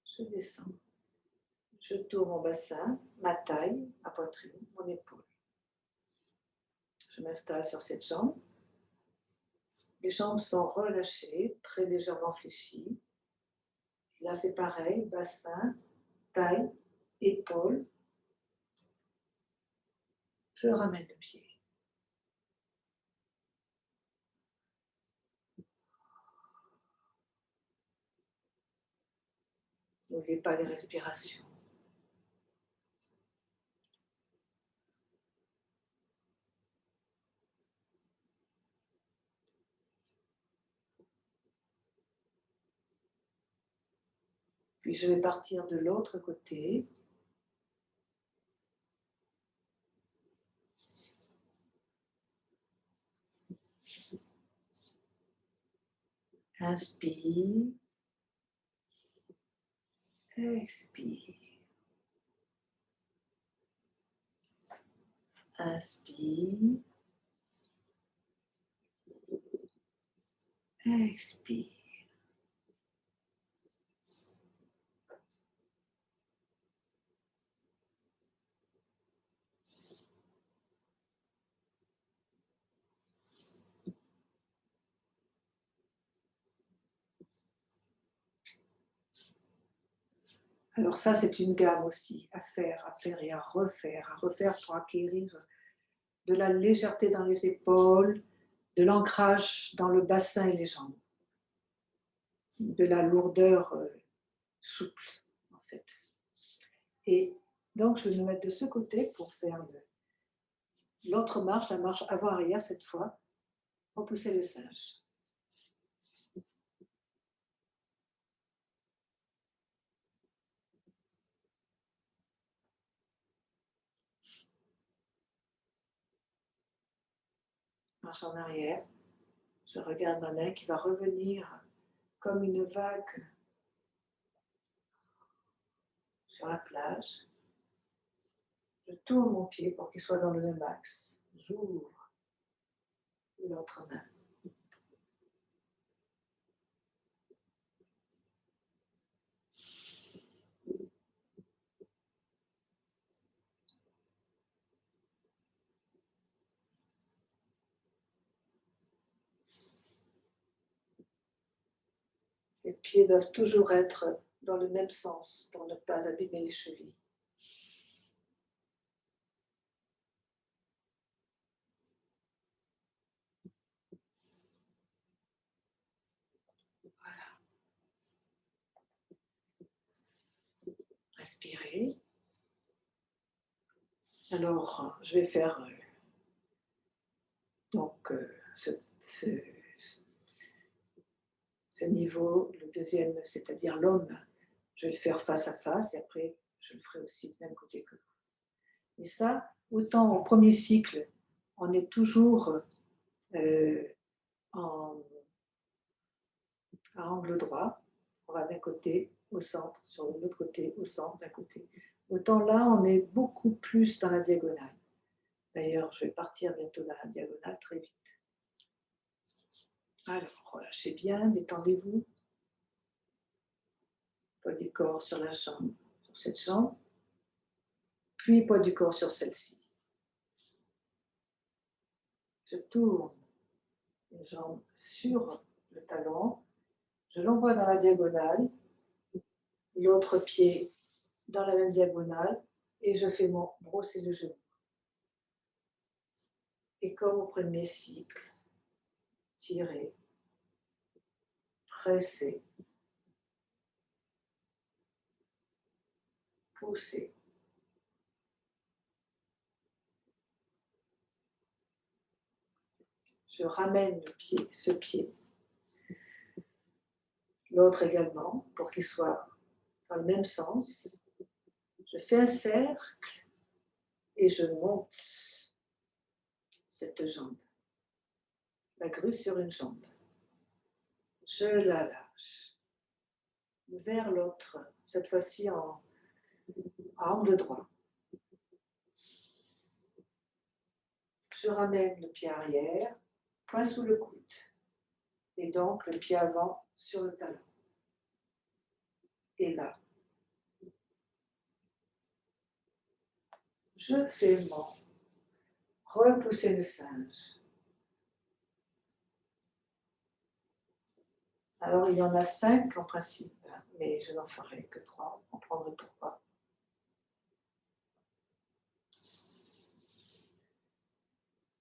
je descends. Je tourne mon bassin, ma taille, ma poitrine, mon épaule. Je m'installe sur cette jambe. Les jambes sont relâchées, très légèrement fléchies. Là, c'est pareil, bassin, taille, épaule. Je ramène le pied. N'oubliez pas les respirations. Puis je vais partir de l'autre côté. Inspire. Expire. Inspire. Expire. Alors ça, c'est une gamme aussi, à faire et à refaire pour acquérir de la légèreté dans les épaules, de l'ancrage dans le bassin et les jambes, de la lourdeur souple, en fait. Et donc, je vais me mettre de ce côté pour faire l'autre marche, la marche avant-arrière cette fois, repousser le singe. Marche en arrière. Je regarde ma main qui va revenir comme une vague sur la plage. Je tourne mon pied pour qu'il soit dans le même axe. J'ouvre l'autre main. Les pieds doivent toujours être dans le même sens pour ne pas abîmer les chevilles. Voilà. Respirez. Alors, je vais faire donc ce niveau, le deuxième, c'est-à-dire l'homme, je vais le faire face à face et après, je le ferai aussi du même côté que vous. Et ça, autant au premier cycle, on est toujours en, à angle droit, on va d'un côté au centre, sur l'autre côté au centre, d'un côté. Autant là, on est beaucoup plus dans la diagonale. D'ailleurs, je vais partir bientôt dans la diagonale très vite. Alors, relâchez bien, détendez-vous. Poids du corps sur la jambe, sur cette jambe, puis poids du corps sur celle-ci. Je tourne une jambe sur le talon, je l'envoie dans la diagonale, l'autre pied dans la même diagonale, et je fais mon brosser de genou. Et comme au premier cycle, tirez, pressez, poussez. Je ramène le pied, ce pied, l'autre également, pour qu'il soit dans le même sens. Je fais un cercle et je monte cette jambe. La grue sur une jambe. Je la lâche vers l'autre, cette fois-ci en angle droit. Je ramène le pied arrière, point sous le coude, et donc le pied avant sur le talon. Et là, je fais mon repousser le singe. Alors il y en a 5 en principe, mais je n'en ferai que 3, on prendrait pourquoi.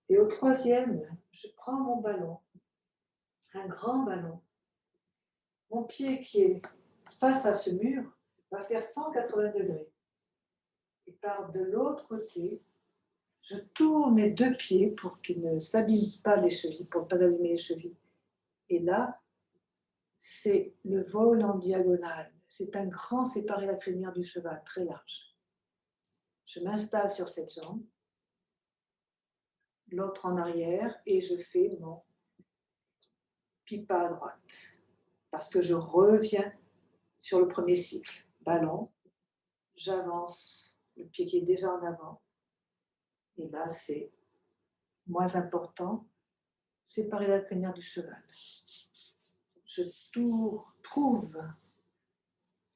Et au troisième, je prends mon ballon, un grand ballon. Mon pied qui est face à ce mur va faire 180 degrés. Et par de l'autre côté, je tourne mes 2 pieds pour qu'ils ne s'abîment pas les chevilles, pour ne pas abîmer les chevilles. Et là, c'est le vol en diagonale. C'est un grand séparé la crinière du cheval, très large. Je m'installe sur cette jambe, l'autre en arrière, et je fais mon pipa à droite. Parce que je reviens sur le premier cycle. Ballon, j'avance, le pied qui est déjà en avant. Et là, c'est moins important, séparer la crinière du cheval. Je trouve,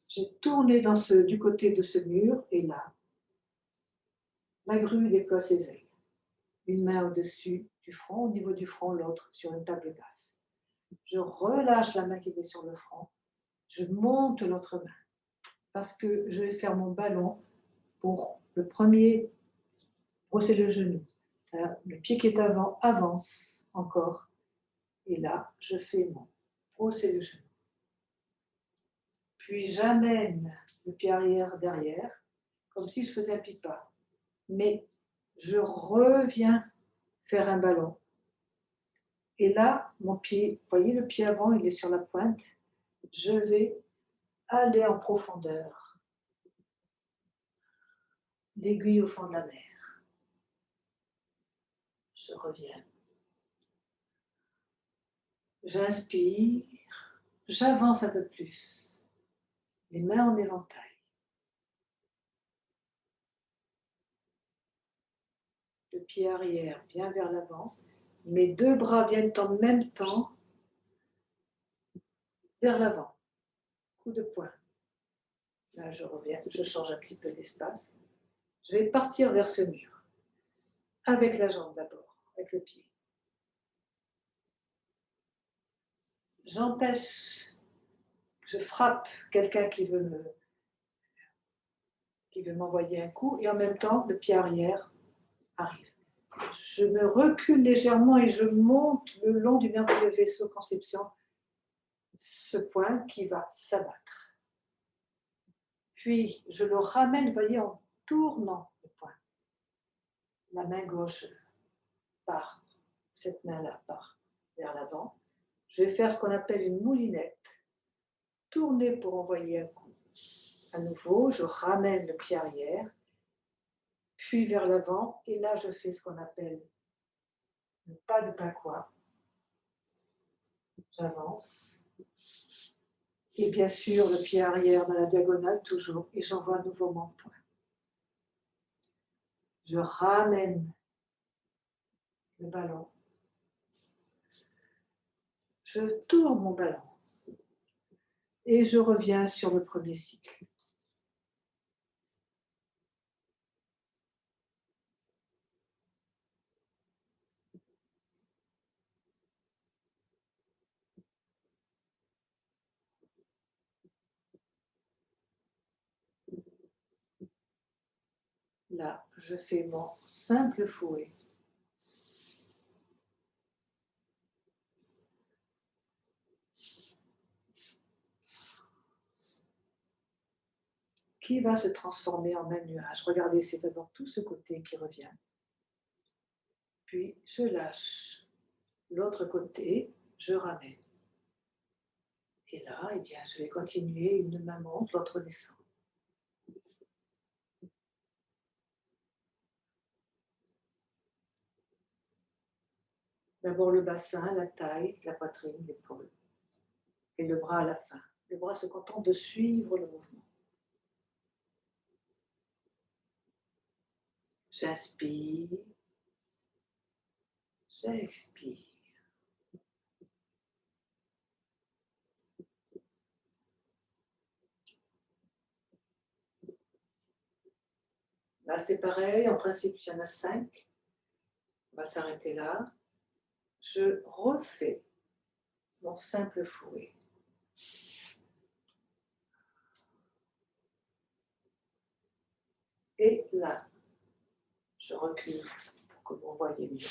j'ai tourné du côté de ce mur, et là, la grue déploie ses ailes. Une main au-dessus du front, au niveau du front, l'autre sur une table basse. Je relâche la main qui était sur le front, je monte l'autre main. parce que je vais faire mon ballon pour le premier, brosser le genou. Là, le pied qui est avant avance encore. Et là, je fais mon brosser le genou. Puis j'amène le pied arrière derrière, comme si je faisais un pipa. Mais je reviens faire un ballon. Et là, mon pied, vous voyez le pied avant, il est sur la pointe. Je vais aller en profondeur. L'aiguille au fond de la mer. Je reviens. J'inspire. J'avance un peu plus. Les mains en éventail. Le pied arrière vient vers l'avant. Mes deux bras viennent en même temps vers l'avant. Coup de poing. Là, je reviens. Je change un petit peu d'espace. Je vais partir vers ce mur. Avec la jambe d'abord, avec le pied. J'empêche, je frappe quelqu'un qui veut m'envoyer un coup et en même temps, le pied arrière arrive. Je me recule légèrement et je monte le long du merveilleux vaisseau conception ce point qui va s'abattre. Puis, je le ramène, vous voyez, en tournant le point. La main gauche part, cette main-là part vers l'avant. Je vais faire ce qu'on appelle une moulinette. Tourner pour envoyer un coup. À nouveau, je ramène le pied arrière, puis vers l'avant, et là, je fais ce qu'on appelle le pas de Pacois. J'avance. Et bien sûr, le pied arrière dans la diagonale, toujours, et j'envoie à nouveau mon point. Je ramène le ballon. Je tourne mon ballon. Et je reviens sur le premier cycle. Là, je fais mon simple fouet. Qui va se transformer en un nuage. Regardez, c'est d'abord tout ce côté qui revient. Puis, je lâche l'autre côté, je ramène. Et là, eh bien, je vais continuer, une main monte, l'autre descend. D'abord le bassin, la taille, la poitrine, l'épaule. Et le bras à la fin. Le bras se contente de suivre le mouvement. J'inspire. J'expire. Là, c'est pareil. En principe, il y en a 5. On va s'arrêter là. Je refais mon simple fouet. Et là, je recule pour que vous voyez mieux.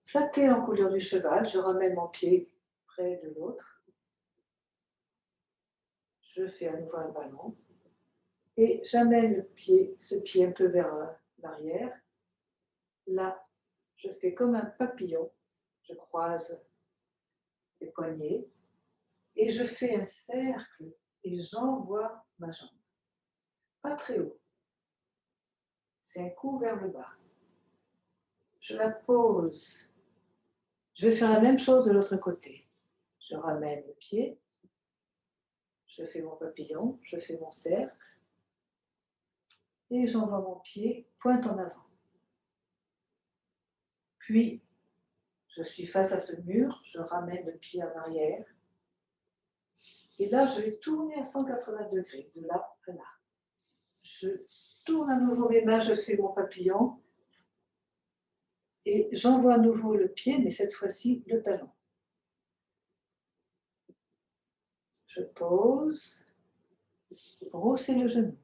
Flatter en couleur du cheval, je ramène mon pied près de l'autre. Je fais à nouveau un ballon. Et j'amène ce pied un peu vers l'arrière. Là, je fais comme un papillon. Je croise les poignets. Et je fais un cercle et j'envoie ma jambe. Pas très haut. C'est un coup vers le bas. Je la pose. Je vais faire la même chose de l'autre côté. Je ramène le pied. Je fais mon papillon. Je fais mon cercle. Et j'envoie mon pied pointe en avant. Puis, je suis face à ce mur. Je ramène le pied en arrière. Et là, je vais tourner à 180 degrés, de là à là. Je tourne à nouveau mes mains, je fais mon papillon. Et j'envoie à nouveau le pied, mais cette fois-ci, le talon. Je pose. Brossez le genou.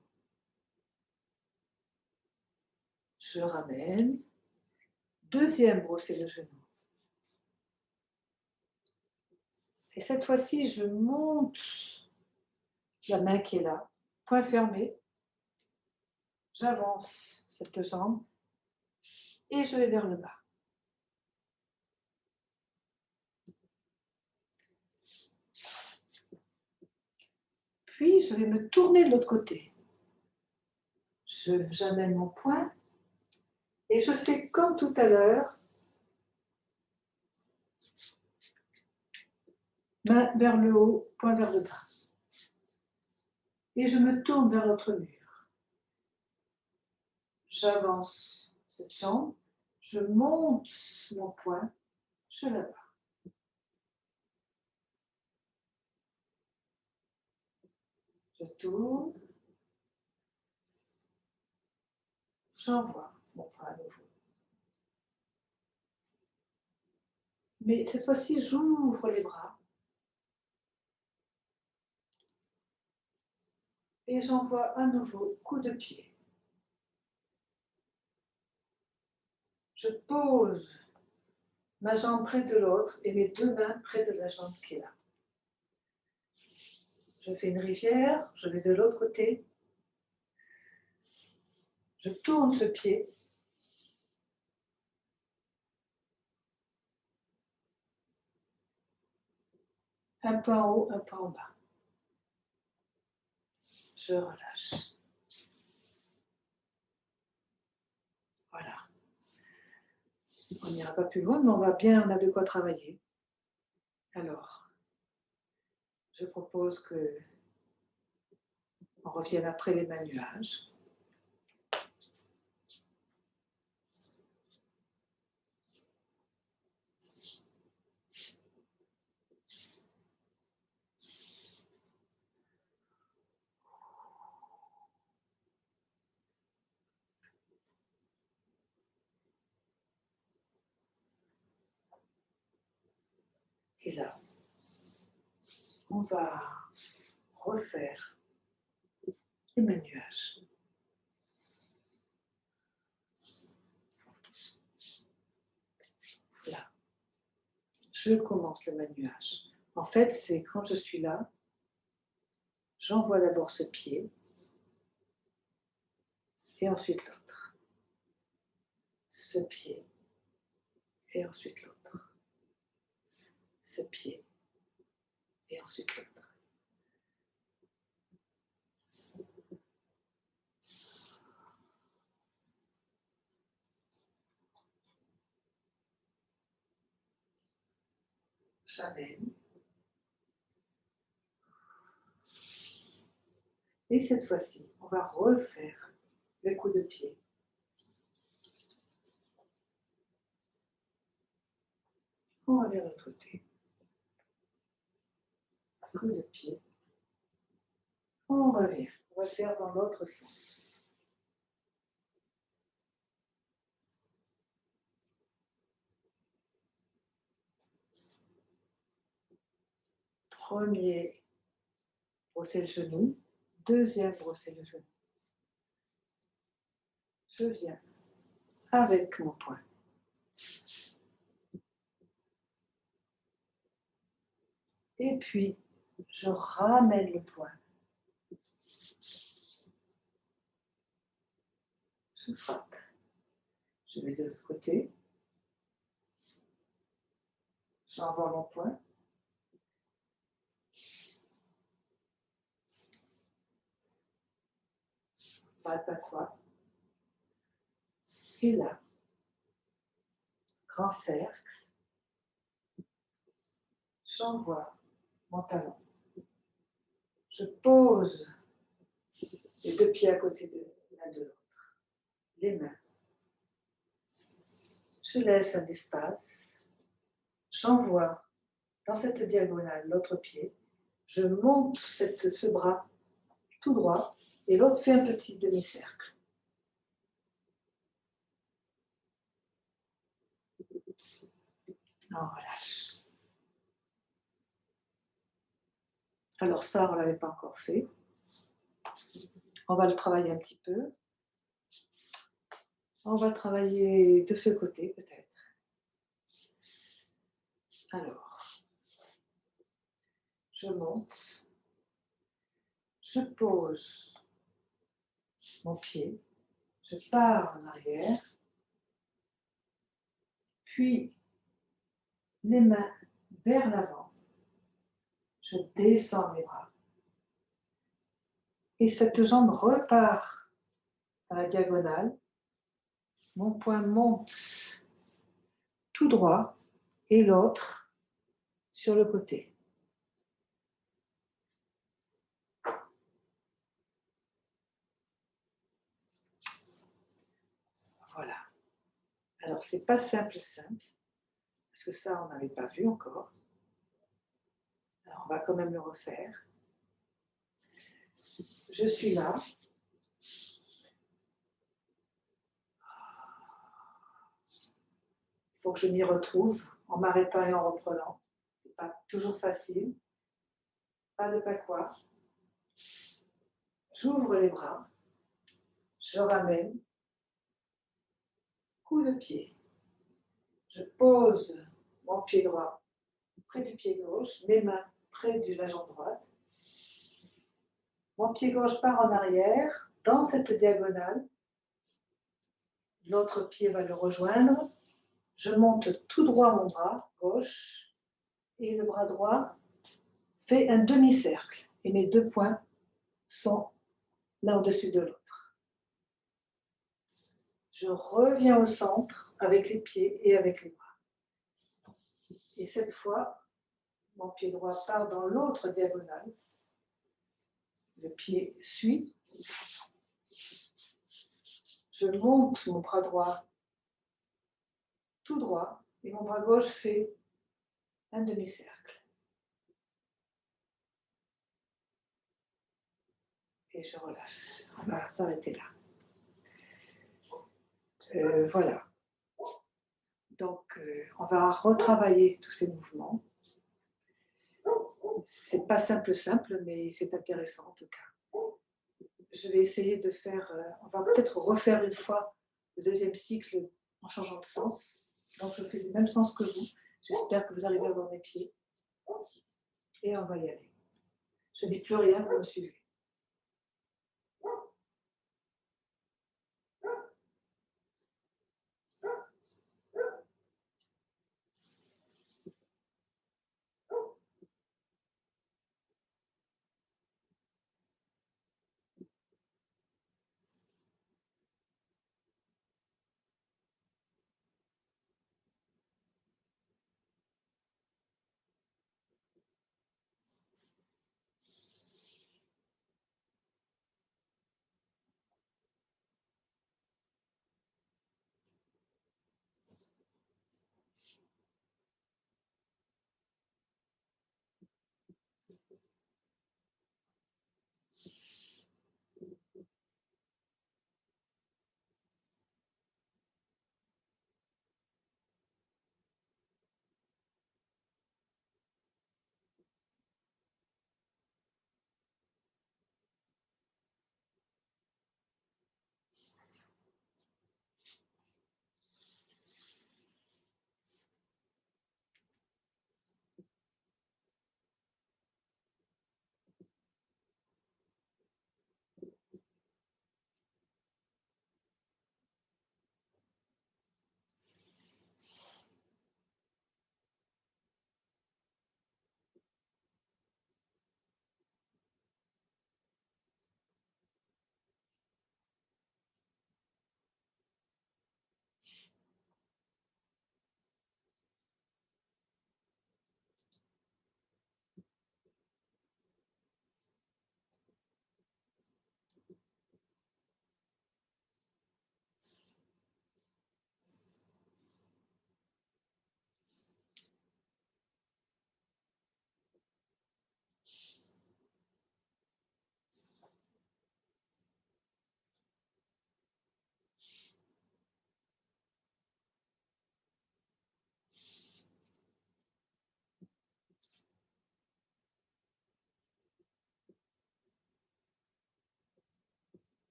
Je ramène. Deuxième, brossez le genou. Et cette fois-ci, je monte la main qui est là, point fermé. J'avance cette jambe et je vais vers le bas. Puis, je vais me tourner de l'autre côté. J'amène mon poing et je fais comme tout à l'heure. Main vers le haut, poing vers le bas. Et je me tourne vers l'autre mur. J'avance cette jambe, je monte mon poing, je l'abats. Je tourne. J'envoie mon poing à nouveau. Mais cette fois-ci, j'ouvre les bras. Et j'envoie à nouveau coup de pied. Je pose ma jambe près de l'autre et mes deux mains près de la jambe qui est là. Je fais une rivière, je vais de l'autre côté. Je tourne ce pied. Un pas en haut, un pas en bas. Je relâche. Voilà. On n'ira pas plus loin, mais on a de quoi travailler. Alors, je propose que on revienne après les mains nuages. Et là, on va refaire les mains nuages. Là, je commence le main nuage. En fait, c'est quand je suis là, j'envoie d'abord ce pied et ensuite l'autre. Ce pied et ensuite l'autre. Ce pied et ensuite l'autre. J'amène. Et cette fois-ci, on va refaire le coup de pied. On va vers l'autre côté. Coup de pied. On revient. On va faire dans l'autre sens. Premier, brosser le genou. Deuxième, brosser le genou. Je viens avec mon poing. Et puis, je ramène le poing. Je frappe. Je vais de l'autre côté. J'envoie mon poing. Pas à quoi. Et là, grand cercle. J'envoie mon talon. Je pose les deux pieds à côté de l'un de l'autre. Les mains. Je laisse un espace. J'envoie dans cette diagonale l'autre pied. Je monte ce bras tout droit et l'autre fait un petit demi-cercle. On relâche. Alors ça, on ne l'avait pas encore fait. On va le travailler un petit peu. On va le travailler de ce côté peut-être. Alors, je monte, je pose mon pied, je pars en arrière, puis les mains vers l'avant, je descends mes bras. Et cette jambe repart dans la diagonale. Mon poing monte tout droit et l'autre sur le côté. Voilà. Alors, c'est pas simple, parce que ça, on n'avait pas vu encore. Alors, on va quand même le refaire. Je suis là. Il faut que je m'y retrouve en m'arrêtant et en reprenant. C'est pas toujours facile. Pas de patois. J'ouvre les bras. Je ramène. Coup de pied. Je pose mon pied droit près du pied gauche, mes mains près de la jambe droite. Mon pied gauche part en arrière, dans cette diagonale. L'autre pied va le rejoindre. Je monte tout droit mon bras gauche et le bras droit fait un demi-cercle. Et mes deux poings sont l'un au-dessus de l'autre. Je reviens au centre avec les pieds et avec les bras. Et cette fois, mon pied droit part dans l'autre diagonale. Le pied suit. Je monte mon bras droit tout droit et mon bras gauche fait un demi-cercle. Et je relâche. On va s'arrêter là. Voilà. Donc, on va retravailler tous ces mouvements. C'est pas simple, mais c'est intéressant en tout cas. Je vais essayer de faire, on va peut-être refaire une fois le deuxième cycle en changeant de sens. Donc, je fais le même sens que vous. J'espère que vous arrivez à voir mes pieds. Et on va y aller. Je ne dis plus rien, vous me suivez.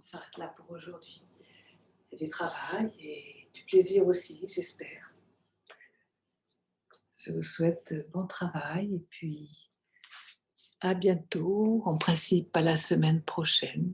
s'arrête là pour aujourd'hui. Il y a du travail et du plaisir aussi, j'espère. Je vous souhaite bon travail et puis à bientôt, en principe pas la semaine prochaine.